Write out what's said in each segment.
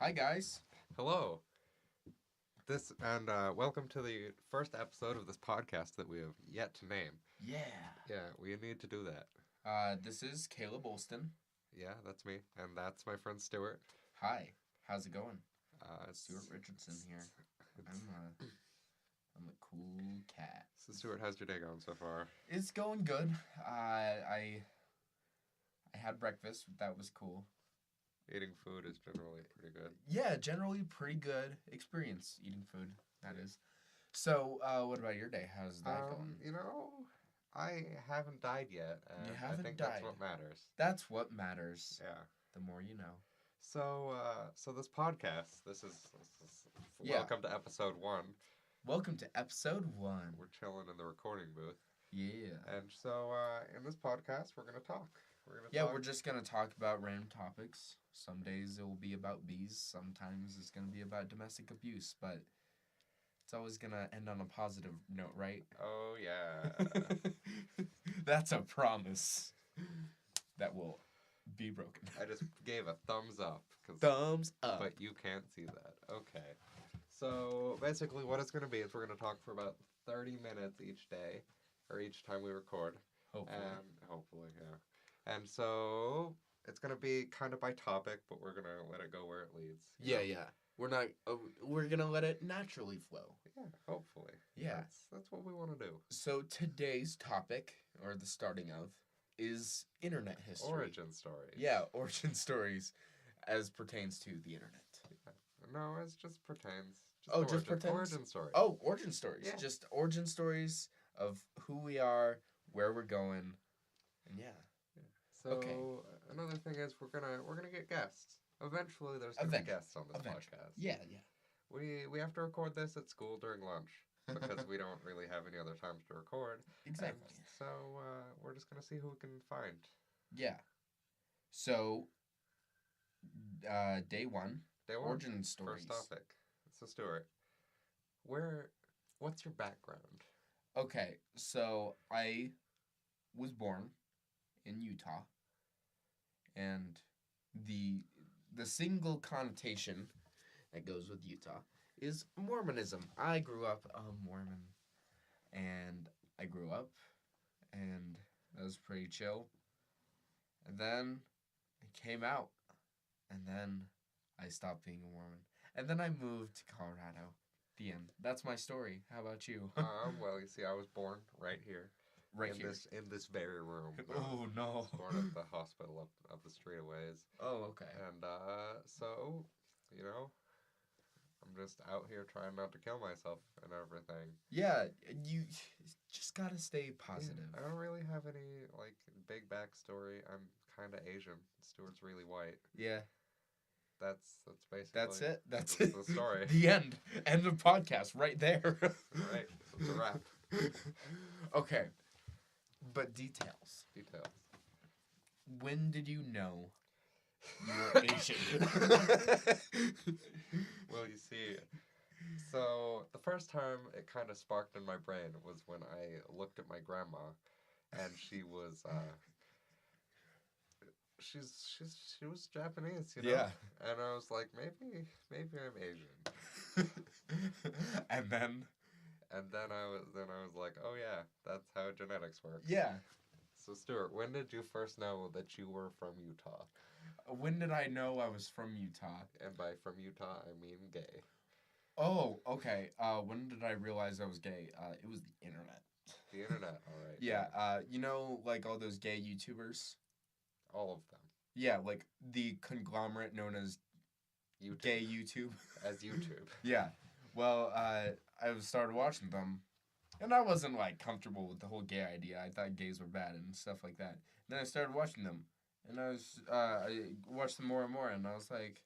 Hi, guys. Hello. Welcome to the first episode of this podcast that we have yet to name. Yeah. Yeah, we need to do that. This is Caleb Olston. Yeah, that's me, and that's my friend Stuart. Hi. How's it going? It's, Stuart Richardson here. I'm a cool cat. So Stuart, how's your day going so far? It's going good. I had breakfast. That was cool. Eating food is generally pretty good. Yeah, generally pretty good experience eating food. That is. So, what about your day? How's that going? I haven't died yet. And You haven't I think died. that's what matters. That's what matters. Yeah. The more you know. So this podcast, this is Yeah. welcome to episode 1. Welcome to episode 1. We're chilling in the recording booth. Yeah. And so in this podcast, we're going to talk. We're just going to talk about random topics. Some days it will be about bees. Sometimes it's going to be about domestic abuse. But it's always going to end on a positive note, right? Oh, yeah. That's a promise that will be broken. I just gave a thumbs up. Thumbs up. But you can't see that. Okay. So basically what it's going to be is we're going to talk for about 30 minutes each day. Or each time we record. Hopefully, yeah. And so it's going to be kind of by topic, but we're going to let it go where it leads. Yeah. We're not. We're going to let it naturally flow. Yeah, hopefully. Yeah. That's what we want to do. So today's topic, or the starting of, is internet history. Origin stories. Yeah, origin stories as pertains to the internet. No, it just pertains. Just pertains? Origin stories. Oh, origin stories. Yeah. Just origin stories of who we are, where we're going, and yeah. So Okay. Another thing is we're gonna get guests. Eventually, there's gonna be guests on this podcast. Yeah. We have to record this at school during lunch because we don't really have any other times to record. Exactly. And so we're just gonna see who we can find. Yeah. So, day one. Origin stories. First topic. So Stuart, what's your background? Okay, so I was born in Utah, and the single connotation that goes with Utah is Mormonism. I grew up Mormon, and I grew up, and that was pretty chill. And then I came out, and then I stopped being a Mormon, and then I moved to Colorado. The end. That's my story. How about you? Well, you see, I was born right here. Right here. In this very room. Oh, no. I was born at the hospital up the street a ways. Oh, okay. And so, I'm just out here trying not to kill myself and everything. Yeah, you just gotta stay positive. Yeah, I don't really have any, big backstory. I'm kind of Asian. Stuart's really white. Yeah. That's basically... That's it. That's it. The story. The end. End of podcast right there. Right. It's a wrap. Okay. But details. When did you know you were Asian? Well, you see, so the first time it kind of sparked in my brain was when I looked at my grandma, and she was, she was Japanese, Yeah. And I was like, maybe I'm Asian. And then I was like, oh yeah, that's how genetics works. yeah. So Stuart, when did you first know that you were from Utah? When did I know I was from Utah? And by from Utah, I mean gay. Oh, okay. When did I realize I was gay? It was the internet. The internet, all right. Yeah, like all those gay YouTubers? All of them. Yeah, like the conglomerate known as YouTube. gay YouTube. As YouTube. Yeah. Well, I started watching them, and I wasn't, comfortable with the whole gay idea. I thought gays were bad and stuff like that. Then I started watching them, and I watched them more and more, and I was like,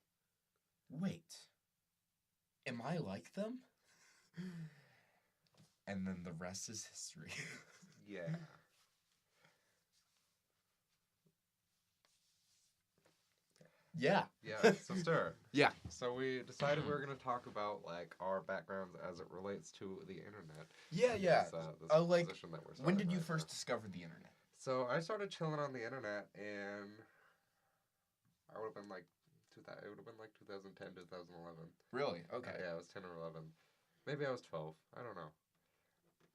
wait, am I like them? And then the rest is history. Yeah. Yeah. Yeah, so Stuart. Yeah. So we decided we were going to talk about, our backgrounds as it relates to the internet. Yeah. This position that we're When did you right first now. discover the internet? So I started chilling on the internet in, I would have been, It would have been like 2010, 2011. Really? Okay. Yeah, I was 10 or 11. Maybe I was 12. I don't know.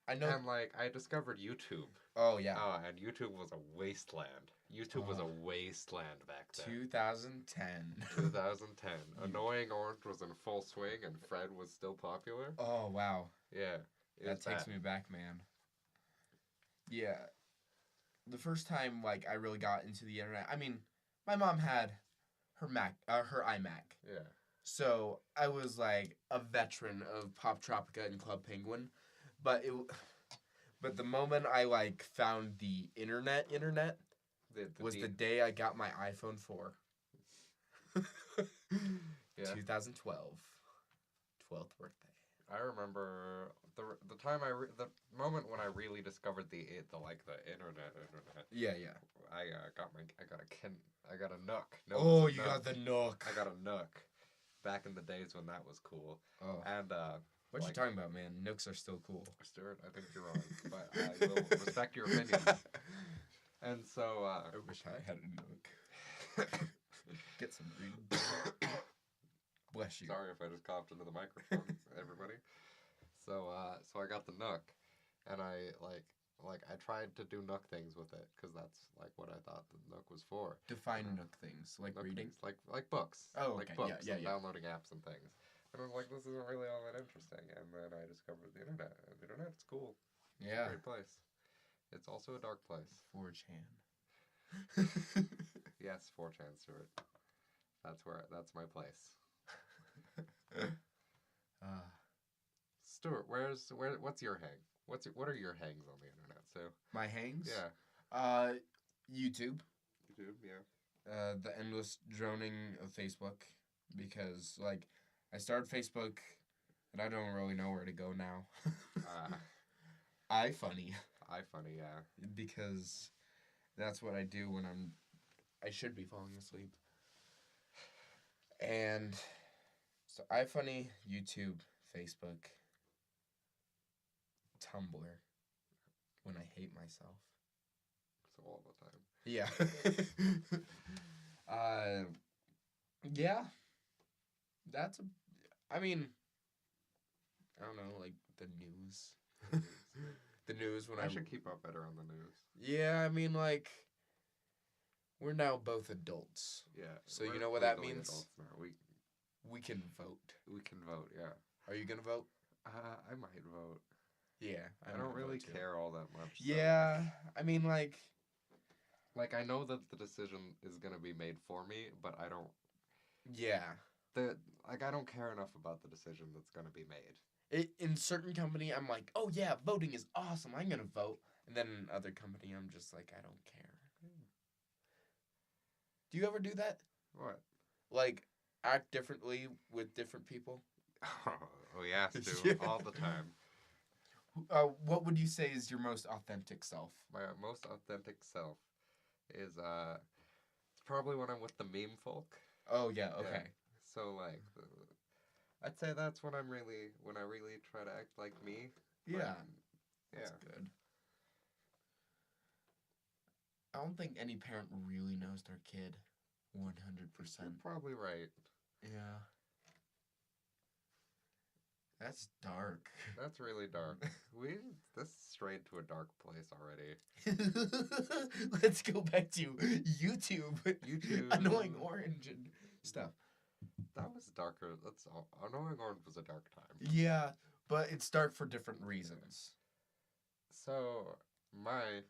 I know. And like I discovered YouTube. Oh yeah. And YouTube was a wasteland. YouTube was a wasteland back then. 2010. 2010. Annoying Orange was in full swing, and Fred was still popular. Oh wow. Yeah. That takes me back, man. Yeah. The first time like I really got into the internet, I mean, my mom had her her iMac. Yeah. So I was like a veteran of Pop Tropica and Club Penguin, but the moment I like found the internet was the day I got my iPhone 4. Yeah. 2012, 12th birthday. I remember the time the moment when I really discovered the internet. Yeah, yeah. I got a Nook. Oh, you got the Nook. I got a Nook. Back in the days when that was cool. Oh. And what you talking about, man? Nooks are still cool. Stuart, I think you're wrong, but I will respect your opinion. And so I wish I had a Nook. Get some green. Bless you. Sorry if I just coughed into the microphone, everybody. So I got the Nook, and I tried to do Nook things with it because that's like what I thought the Nook was for. Define Nook things, like Nook reading, things, like books. Oh, like okay. books Yeah, and yeah. downloading apps and things. And I was like, this isn't really all that interesting. And then I discovered the internet. And the internet's cool. Yeah. It's a great place. It's also a dark place. 4chan. Yes, 4chan, Stuart. That's my place. Stuart, what's your hang? What are your hangs on the internet? So my hangs? Yeah. YouTube. YouTube, yeah. The endless droning of Facebook, because like I started Facebook and I don't really know where to go now. iFunny. iFunny, yeah. Because that's what I do when I should be falling asleep. And so iFunny, YouTube, Facebook, Tumblr, when I hate myself. So all the time. Yeah. Yeah. That's I mean, I don't know, like the news. The news when I should keep up better on the news. Yeah, I mean, like, we're now both adults. Yeah. So you know what that means? Adults now. We can vote. We can vote, yeah. Are you gonna vote? I might vote. Yeah. I don't really care all that much. Yeah, so. I mean, like, I know that the decision is gonna be made for me, but I don't. Yeah. I don't care enough about the decision that's gonna be made. In certain company, I'm like, oh yeah, voting is awesome. I'm gonna vote. And then in other company, I'm just like, I don't care. Do you ever do that? What? Like, act differently with different people? Oh yeah, Stu, Yeah. all the time. What would you say is your most authentic self? My most authentic self is it's probably when I'm with the meme folk. Oh yeah, okay. Yeah. So like, I'd say that's when I really try to act like me. Yeah. Yeah. That's good. I don't think any parent really knows their kid 100%. You're probably right. Yeah. That's dark. That's really dark. This strayed to a dark place already. Let's go back to YouTube. YouTube. Annoying Orange and stuff. That was darker. Annoying Orange was a dark time. Yeah, but it's dark for different reasons. So my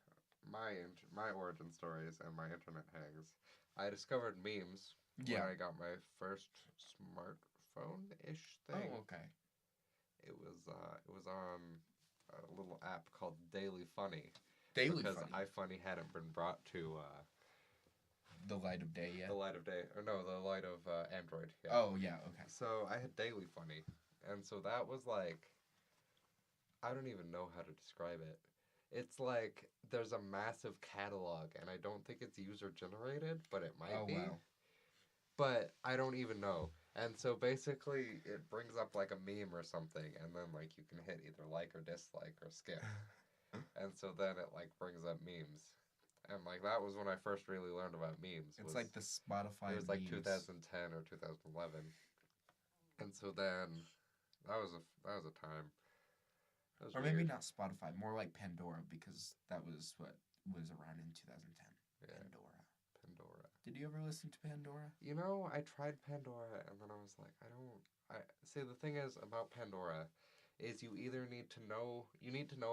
origin stories and my internet hangs. I discovered memes when I got my first smartphone-ish thing. Oh, okay. It was on a little app called Daily Funny. Daily because Funny. iFunny hadn't been brought to the light of day yet. The light of day, or no, the light of Android. Yeah. Oh yeah, okay. So I had Daily Funny, and so that was like, I don't even know how to describe it. It's like there's a massive catalog, and I don't think it's user generated, but it might be. Wow. But I don't even know. And so basically, it brings up like a meme or something, and then like you can hit either like or dislike or skip. And so then it like brings up memes. And like that was when I first really learned about memes. It's like the Spotify It was like memes. 2010 or 2011, and so then that was a time. That was Or maybe weird. not Spotify, more like Pandora, because that was what was around in 2010. Yeah, Pandora. Pandora. Did you ever listen to Pandora? You know, I tried Pandora, and then I was like, I don't. I see. The thing is about Pandora, is you either need to know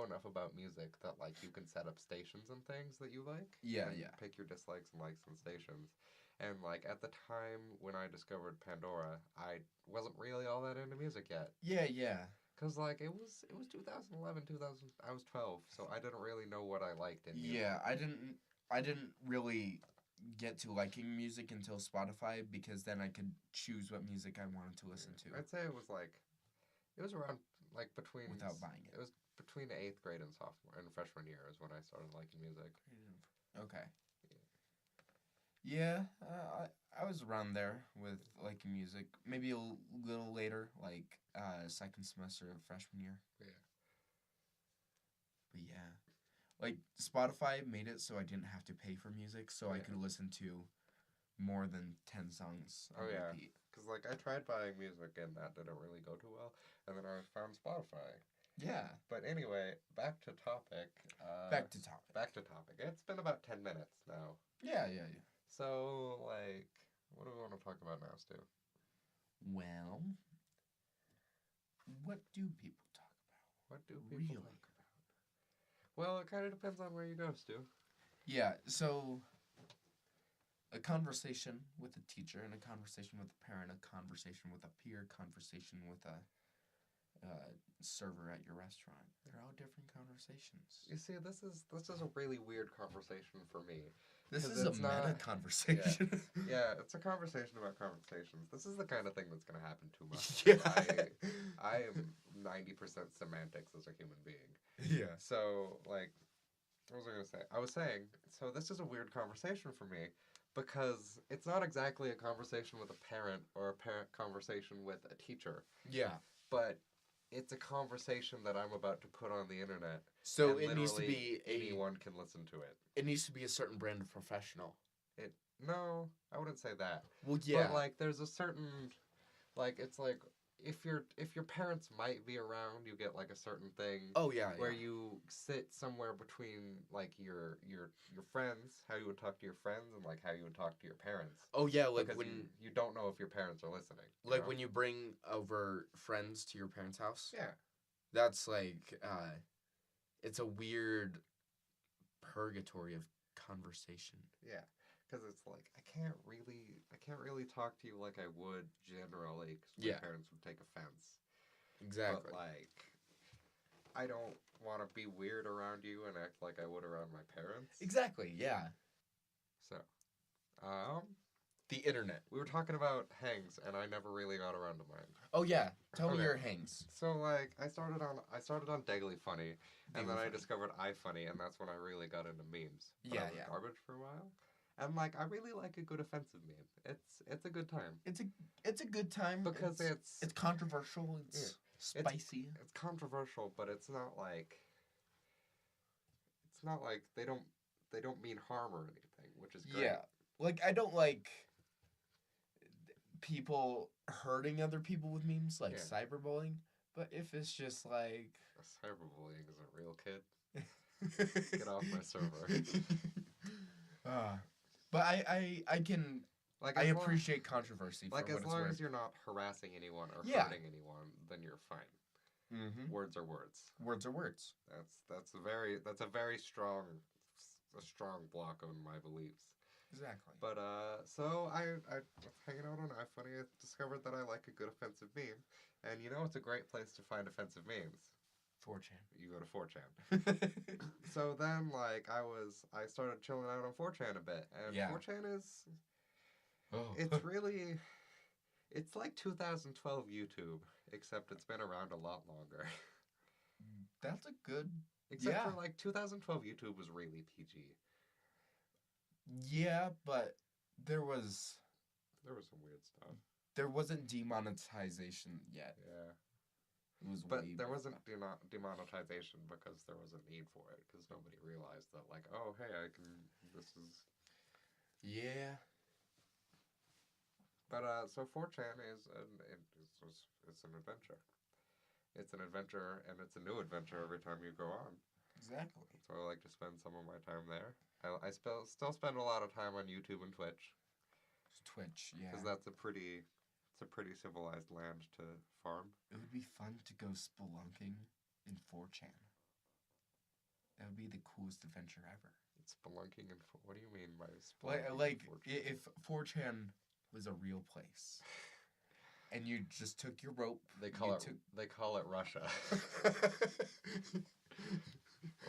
enough about music that like you can set up stations and things that you like. Yeah, and yeah. pick your dislikes and likes and stations. And like at the time when I discovered Pandora, I wasn't really all that into music yet. Yeah, yeah. Cause like it was 2011, 2000. I was 12, so I didn't really know what I liked in music. Yeah, I didn't really get to liking music until Spotify, because then I could choose what music I wanted to listen to I'd say it was around like between without buying it. It was between 8th grade and sophomore and freshman year is when I started liking music. Okay. Yeah, I was around there with liking music. Maybe a little later, like second semester of freshman year. Yeah. But yeah, like Spotify made it so I didn't have to pay for music, so I Yeah. could listen to more than 10 songs on Oh, yeah. repeat. Cause like I tried buying music and that didn't really go too well, and then I found Spotify. Yeah. But anyway, back to topic. Back to topic. Back to topic. It's been about 10 minutes now. Yeah, yeah, yeah. So like, what do we want to talk about now, Stu? Well, what do people talk about? What do people Really? talk about? Well, it kind of depends on where you go, Stu. Yeah, so a conversation with a teacher, and a conversation with a parent, a conversation with a peer, conversation with a server at your restaurant. They're all different conversations. You see, this is a really weird conversation for me. This 'Cause is a it's meta not- conversation. Yeah, it's a conversation about conversations. This is the kind of thing that's gonna happen too much. Yeah. I am 90% semantics as a human being. Yeah. So, like, what was I gonna say? I was saying, so this is a weird conversation for me because it's not exactly a conversation with a parent or a parent conversation with a teacher, Yeah. but it's a conversation that I'm about to put on the internet. So and it needs to literally be anyone can listen to it. It needs to be a certain brand of professional. No, I wouldn't say that. Well, yeah. But like, there's a certain, like, it's like if your parents might be around, you get like a certain thing. Oh yeah. Where yeah. you sit somewhere between like your friends, how you would talk to your friends, and like how you would talk to your parents. Oh yeah, like Because when you don't know if your parents are listening. like know? when you bring over friends to your parents' house. Yeah. That's like it's a weird purgatory of conversation. Yeah. Because it's like I can't really talk to you like I would generally, because my Yeah. parents would take offense. Exactly. But like, I don't want to be weird around you and act like I would around my parents. Exactly. Yeah. So, The internet. we were talking about hangs, and I never really got around to mine. Oh yeah. Tell me Okay. your hangs. So like, I started on Daily Funny, and then I Funny. discovered iFunny, and that's when I really got into memes. But Yeah, I was yeah. garbage for a while, and like, I really like a good offensive meme. It's a good time It's a good time because it's controversial. It's spicy. it's controversial, but it's not like they don't mean harm or anything, which is great. Yeah. Like I don't like people hurting other people with memes, like Yeah. cyberbullying. But if it's just like Cyberbullying is a real kid. Get off my server. But I can Like I as long- appreciate controversy for like what as it's long worth. as you're not harassing anyone or Yeah. hurting anyone, then you're fine. Mm-hmm. Words are words. Words are words. That's a very strong block on my beliefs. Exactly. But so I was hanging out on iFunny. I discovered that I like a good offensive meme, and you know it's a great place to find offensive memes. 4chan. You go to 4chan. So then like I started chilling out on 4chan a bit, and Yeah. 4chan is Oh. it's like 2012 YouTube, except it's been around a lot longer. That's a good. Except Yeah. for like 2012 YouTube was really PG. Yeah, but there was There was some weird stuff. there wasn't demonetization yet. Yeah. It was But way there more wasn't fun. demonetization because there was a need for it because nobody realized that like, oh hey, I can. This is. Yeah. But so 4chan it's an adventure. It's an adventure and it's a new adventure every time you go on. Exactly. So I like to spend some of my time there. Still spend a lot of time on YouTube and Twitch Twitch, yeah. because it's a pretty civilized land to farm. It would be fun to go spelunking in 4chan. That would be the coolest adventure ever. It's spelunking and what do you mean by spelunking? Like if 4chan was a real place, and you just took your rope. They call it Russia.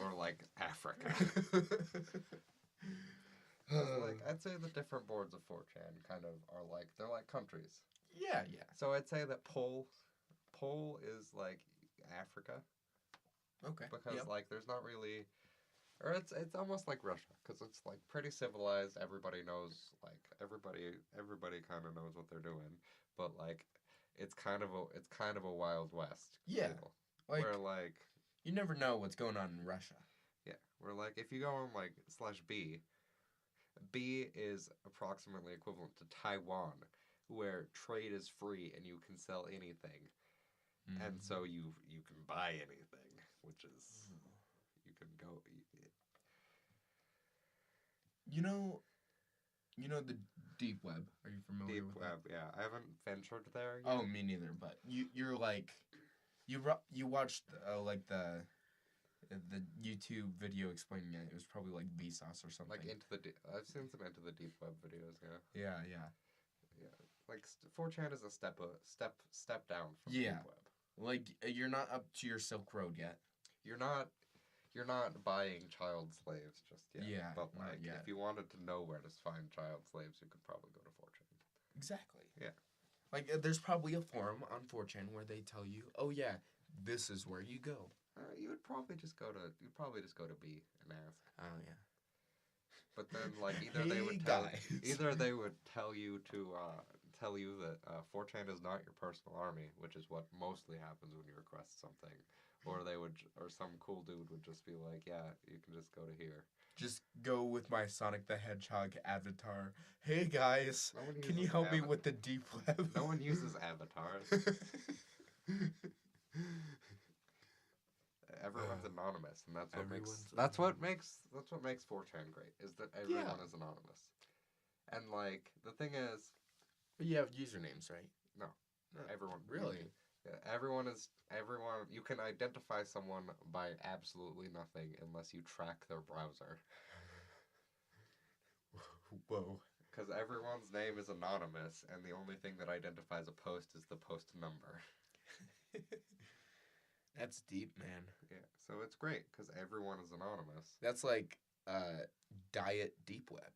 Or like Africa. Like I'd say the different boards of 4chan kind of are like they're like countries. Yeah. So I'd say that Pole is like Africa Okay. because like there's not really, or it's almost like Russia because it's like pretty civilized. Everybody knows like everybody kind of knows what they're doing, but like it's kind of a Wild West. Yeah. Feel, Like where like you never know what's going on in Russia. yeah, where like if you go on like /B, B is approximately equivalent to Taiwan, where trade is free and you can sell anything, and so you can buy anything, which is you can go. You know the deep web. Are you familiar with Deep web, yeah. I haven't ventured there yet. Oh, me neither. But you're like, you watched like the YouTube video explaining it. It was probably like Vsauce or something. Like I've seen some Into the Deep Web videos. Yeah. Yeah. Like 4chan is a step down from Yeah. Deep Web. Like you're not up to your Silk Road yet. You're not buying child slaves just yet. Yeah, But not like yet. if you wanted to know where to find child slaves, you could probably go to 4chan. Exactly. Yeah. Like there's probably a forum on 4chan where they tell you, oh yeah, this is where you go. You'd probably just go to B and ask. Oh yeah. But then like either Hey, they would tell you to tell you that 4chan is not your personal army, which is what mostly happens when you request something, or some cool dude would just be like, yeah, you can just go to here. Just go with my Sonic the Hedgehog avatar. Hey guys, can you help me with the deep web? No one uses avatars. Everyone's anonymous, and that's what makes 4chan great. Is that everyone is anonymous, and like the thing is, But you have usernames, right? No. Everyone Really? Yeah, everyone. You can identify someone by absolutely nothing unless you track their browser. Whoa. Because everyone's name is anonymous, and the only thing that identifies a post is the post number. That's deep, man. Yeah, so it's great because everyone is anonymous. That's like Diet Deep Web.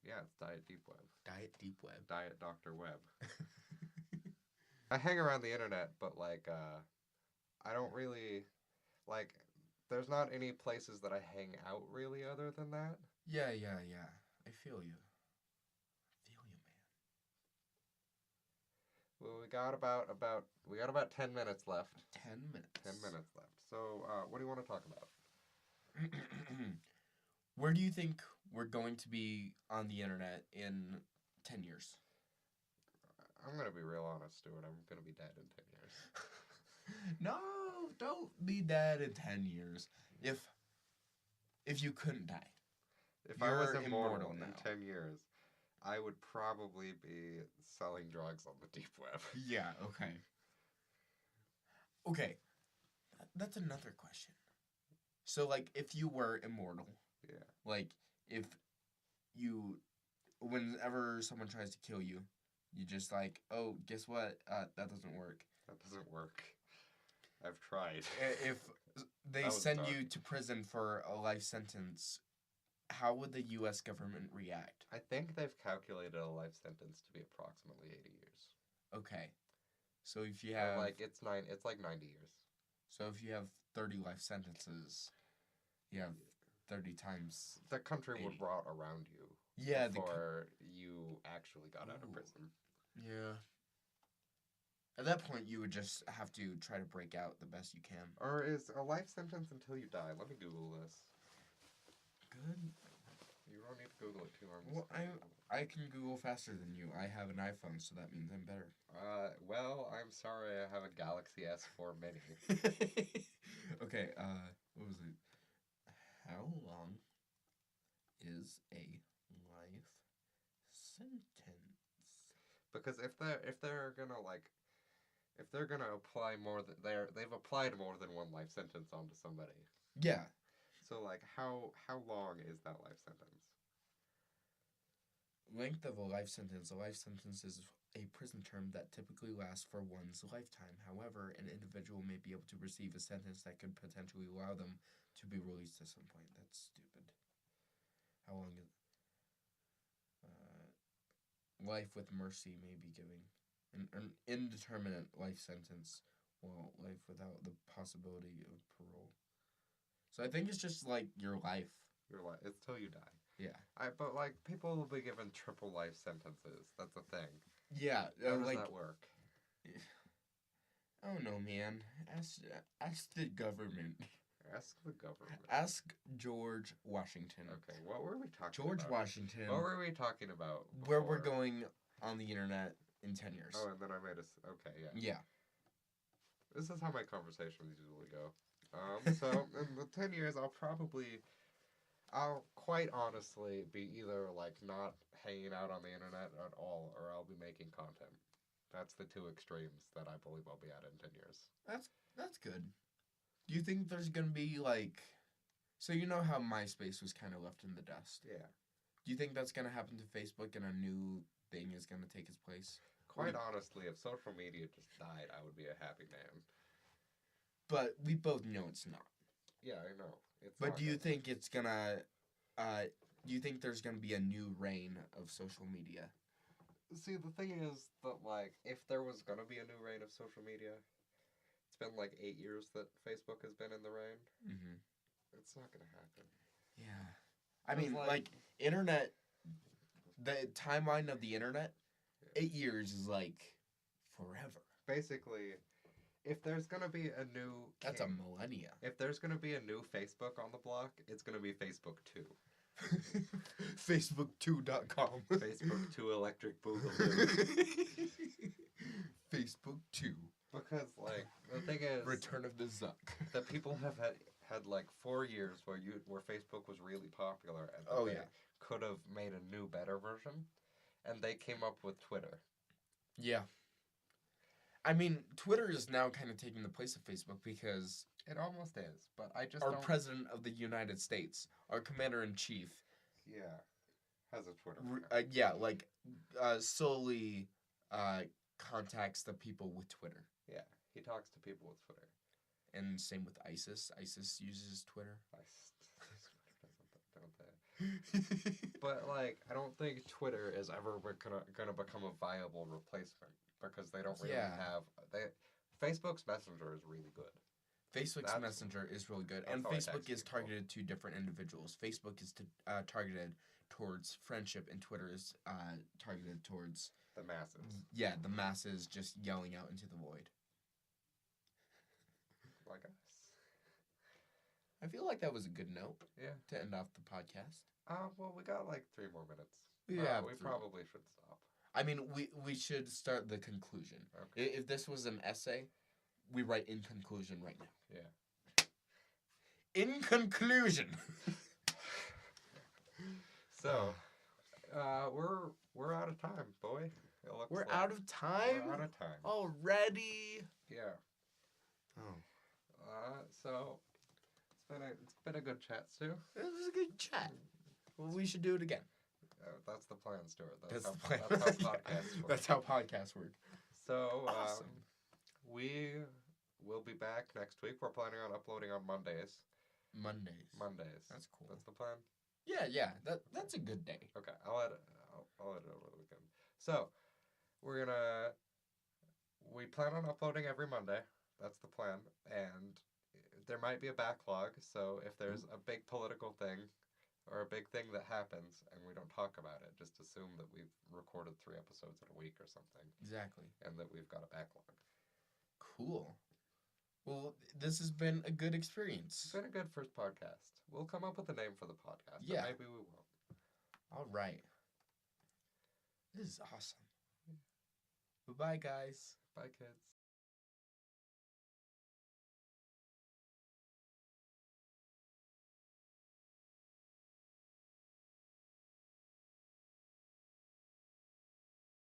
It's Diet Deep Web. Diet Deep Web. Diet Dr. Web. I hang around the internet, but like I don't really like. There's not any places that I hang out really other than that. Yeah. I feel you. Man. Well, we got about 10 minutes left. 10 minutes. 10 minutes left. So, what do you want to talk about? Where do you think we're going to be on the internet in 10 years? I'm going to be real honest, Stuart. I'm going to be dead in 10 years. No, don't be dead in 10 years. If you couldn't die. If I was You're immortal in now. 10 years, I would probably be selling drugs on the deep web. Yeah, okay. That's another question. So, like, if you were immortal, yeah, like, if you, whenever someone tries to kill you, you just like, oh, guess what? That doesn't work. That doesn't work. I've tried. If they send you to prison for a life sentence, how would the U.S. government react? I think they've calculated a life sentence to be approximately 80 years. Okay. So if you have... it's like 90 years. So if you have 30 life sentences, you have 30 times... The country 80. would rot around you. Yeah. Before you actually got out of prison. Yeah. that point, you would just have to try to break out the best you can. Or is a life sentence until you die? Let me Google this. Good. You don't need to Google it too. Well, I can Google faster than you. I have an iPhone, so that means I'm better. Well, I'm sorry. I have a Galaxy S4 Mini. Okay. What was it? How long is a life sentence? Because if they're gonna apply more than they've applied more than one life sentence onto somebody. Yeah. So like how long is that life sentence? Length of a life sentence. A life sentence is a prison term that typically lasts for one's lifetime. However, an individual may be able to receive a sentence that could potentially allow them to be released at some point. That's stupid. How long is life with mercy may be giving an indeterminate life sentence, well, life without the possibility of parole. So I think it's just like your life. Your life, it's till you die. Yeah. But like people will be given triple life sentences. That's a thing. Yeah. How does that work? I don't know, man. Ask the government. Ask the government. Ask George Washington. Okay, what were we talking George about? Washington. What were we talking about? Where we're going on the internet in 10 years. Oh, and then I made okay, yeah. Yeah. This is how my conversations usually go. So in the 10 years, I'll quite honestly be either like not hanging out on the internet at all, or I'll be making content. That's the two extremes that I believe I'll be at in 10 years. That's good. Do you think there's gonna be like, so you know how MySpace was kind of left in the dust? Yeah. Do you think that's gonna happen to Facebook and a new thing is gonna take its place? Quite honestly, if social media just died, I would be a happy man. But we both know it's not. Yeah, I know. But do you think it's gonna? Do you think there's gonna be a new reign of social media? See, the thing is that like, if there was gonna be a new reign of social media, it's been like 8 years that Facebook has been in the reign. Mm-hmm. It's not gonna happen. Yeah. I mean, like internet. The timeline of the internet, 8 years is like forever. Basically, if there's gonna be a new That's a millennia. If there's gonna be a new Facebook on the block, it's gonna be Facebook 2. Facebook2.com. Facebook 2 Electric Boogaloo. Facebook 2. Because like the thing is, Return of the Zuck. that people have had like 4 years where Facebook was really popular, and they could have made a new, better version, and they came up with Twitter. Yeah. I mean, Twitter is now kind of taking the place of Facebook because It almost is, but I just our don't... president of the United States, our commander-in-chief, has a Twitter. solely contacts the people with Twitter. Yeah, he talks to people with Twitter. And same with ISIS. ISIS uses Twitter. But like, I don't think Twitter is ever gonna become a viable replacement because they don't really have. Facebook's Messenger is really good. Facebook's Messenger is really good, and Facebook is targeted to different individuals. Facebook is targeted towards friendship, and Twitter is targeted towards the masses. Yeah, the masses just yelling out into the void. Like us. I feel like that was a good note. Yeah. To end off the podcast. Well, we got like 3 more minutes. Yeah. We probably should stop. I mean, we should start the conclusion. Okay. If this was an essay, we write in conclusion right now. Yeah. In conclusion. So, we're out of time, boy. We're out of time? We're out of time. Already? Yeah. Oh. So it's been a good chat, Stu. It was a good chat. Well, we should do it again. That's the plan, Stuart. That's the plan. That's how podcasts work. That's how podcasts work. So, awesome. We will be back next week. We're planning on uploading on Mondays. Mondays. That's cool. That's the plan? Yeah. That's a good day. Okay. I'll edit over the weekend. So, we plan on uploading every Monday. That's the plan. And there might be a backlog, so if there's a big political thing or a big thing that happens and we don't talk about it, just assume that we've recorded 3 episodes in a week or something. Exactly. And that we've got a backlog. Cool. Well, this has been a good It's experience. been a good first podcast. We'll come up with a name for the podcast. Yeah. Or maybe we won't. All right. This is awesome. Bye-bye, guys. Bye, kids.